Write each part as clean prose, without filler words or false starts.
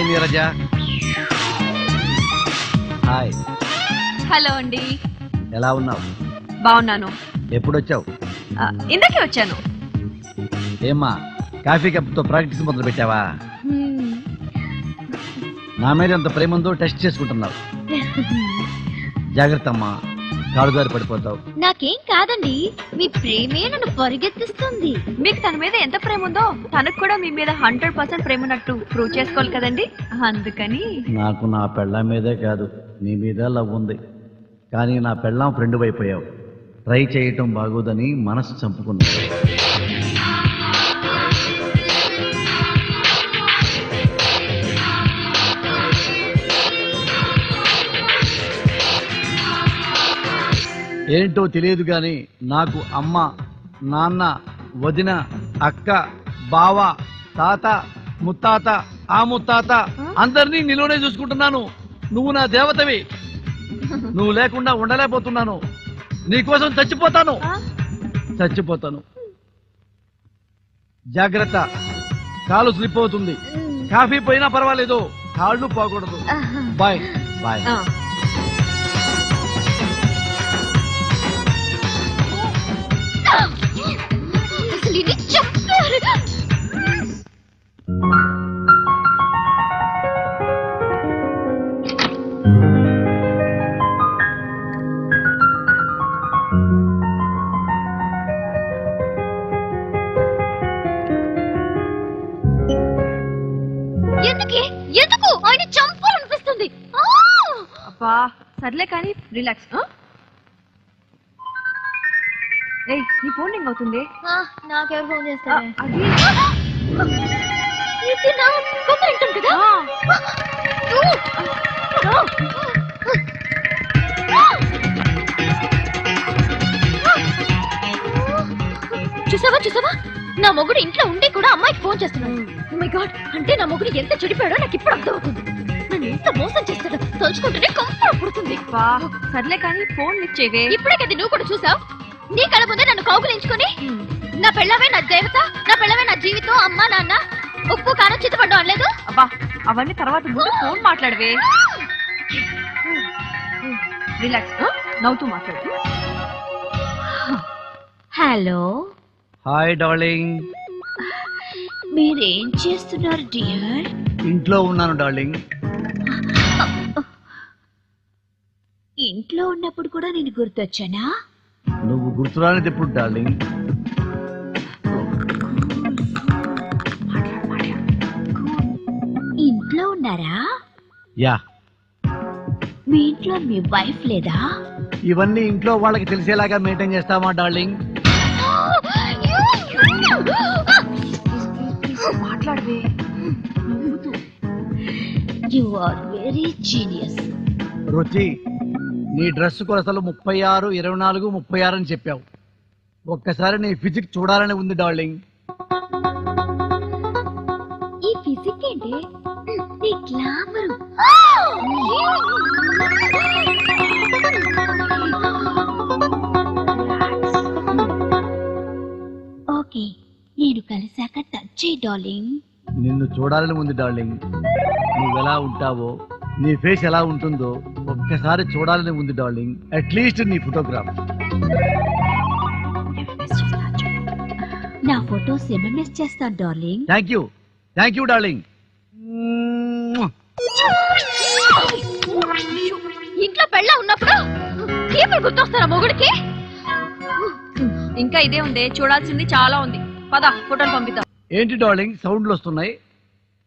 Hi Neeraja. Hi. Hello అండి. ఎలా ఉన్నావు? బాగున్నాను. ఎప్పుడొచ్చావు? ఇందాకే వచ్చాను. ఏమ్మా కాఫీ కప్తో ప్రాక్టీస్ మొదలు పెట్టావా? నా మీద ఎంత ప్రేమ ఉందో టెస్ట్ చేసుకుంటున్నావు. జాగ్రత్త అమ్మా, కాడు దారి పడిపోతావు. నాకేం కాదండి, మీ ప్రేమే నన్ను పరిగెత్తిస్తుంది. మీకు తన మీద ఎంత ప్రేమ ఉందో తనకు కూడా మీ మీద 100% ప్రేమ ఉన్నట్టు ప్రూవ్ చేసుకోవాలి కదండి. అందుకని నాకు నా పెళ్ళాం మీదే కాదు నీ మీద లవ్ ఉంది. కానీ నా పెళ్ళాం ఫ్రెండ్ అయిపోయావు. ట్రై చేయటం బాగోదని మనసు చంపుకున్నా. ఏంటో తెలియదు కానీ నాకు అమ్మ, నాన్న, వదిన, అక్క, బావ, తాత, ముత్తాత, ఆ ముత్తాత అందరినీ నిలువనే చూసుకుంటున్నాను. నువ్వు నా దేవతవి. నువ్వు లేకుండా ఉండలేకపోతున్నాను. నీకోసం చచ్చిపోతాను. జాగ్రత్త, కాలు స్లిప్ అవుతుంది. కాఫీ పోయినా పర్వాలేదు, కాళ్ళు పోకూడదు. Bye bye. ఎందుకు ఆయన చంపాలనిపిస్తుంది. అబ్బా సర్లే కానీ రిలాక్స్. ఏయ్ నీ ఫోన్ రింగ్ అవుతుంది. నాకెవరు ఫోన్ చేస్తారు? అది కదా. చూసావా నా మొగుడు ఇంట్లో ఉండి కూడా అమ్మాయికి ఫోన్ చేస్తున్నాడు. ఓ మై గాడ్, అంటే నా మొగుడు ఎంత చెడిపాడో నాకు ఇప్పుడు అర్థమవుతుంది. నన్ను ఎంత మోసం చేస్తాడో తలుచుకుంటేనే కంపరం పుడుతుంది. సర్లే కానీ ఫోన్ లిఫ్ట్ చేయవే. ఇప్పుడే కదా నువ్వు కూడా చూసావు. నీ కళ్ళ ముందే నన్ను కౌగులించుకొని నా పెళ్ళవే నా దేవత, నా పెళ్ళవే నా జీవితం, అమ్మా నాన్న, ఉప్పు కారం చిత్తపడ్డం అనలేదు. అబ్బా అవన్నీ తర్వాత ముందు ఫోన్ మాట్లాడవే. రిలాక్స్, నవ్వుతూ మాట్లాడు. హలో. Hi darling. మీరేం చేస్తున్నారు డియర్? ఇంట్లో ఉన్నాను డార్లింగ్. ఇంట్లో ఉన్నప్పుడు కూడా నేను గుర్తొచ్చానా? నువ్వు గుర్తురానిది ఎప్పుడు డార్లింగ్? ఇంట్లో ఉన్నారా? యా. మీ ఇంట్లో మీ వైఫ్ లేదా? ఇవన్నీ ఇంట్లో వాళ్ళకి తెలిసేలాగా మెయింటైన్ చేస్తావా డార్లింగ్? మాట్లాడవే. You are very genius. Ruchi, నీ డ్రెస్ కొలతలు 36, 24, 36 అని చెప్పావు. ఒక్కసారి నీ ఫిజిక్ చూడాలని ఉంది డార్లింగ్. ఈ ఫిజిక్ ఏంటి? నీ గ్లామర్. ఓకే, నేను కలిసాక టచ్ చేయి డార్లింగ్. నిన్ను చూడాలని ఉంది డార్లింగ్. నువ్వెలా ఉంటావో, నీ ఫేస్ ఎలా ఉంటుందో ఒక్కసారి చూడాలని ఉంది డార్లింగ్. అట్లీస్ట్ నీ ఫోటోగ్రాఫ్. నా ఫోటోస్ ఎంఎంఎస్ చేస్తాను డార్లింగ్. Thank you darling. ఇంట్లో పెళ్ళ ఉన్నప్పుడు ఏమని గుర్తొస్తారా మొగుడికి? ఇంకా ఇదే ఉంది, చూడాల్సింది చాలా ఉంది. పద ఫోటోలు పంపిద్దాం. ఏంటి డార్లింగ్ సౌండ్లు వస్తున్నాయి?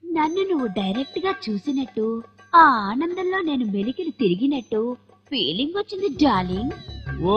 నన్ను నువ్వు డైరెక్ట్ గా చూసినట్టు, ఆ ఆనందంలో నేను మెలికలు తిరిగినట్టు ఫీలింగ్ వచ్చింది డార్లింగ్. ఓ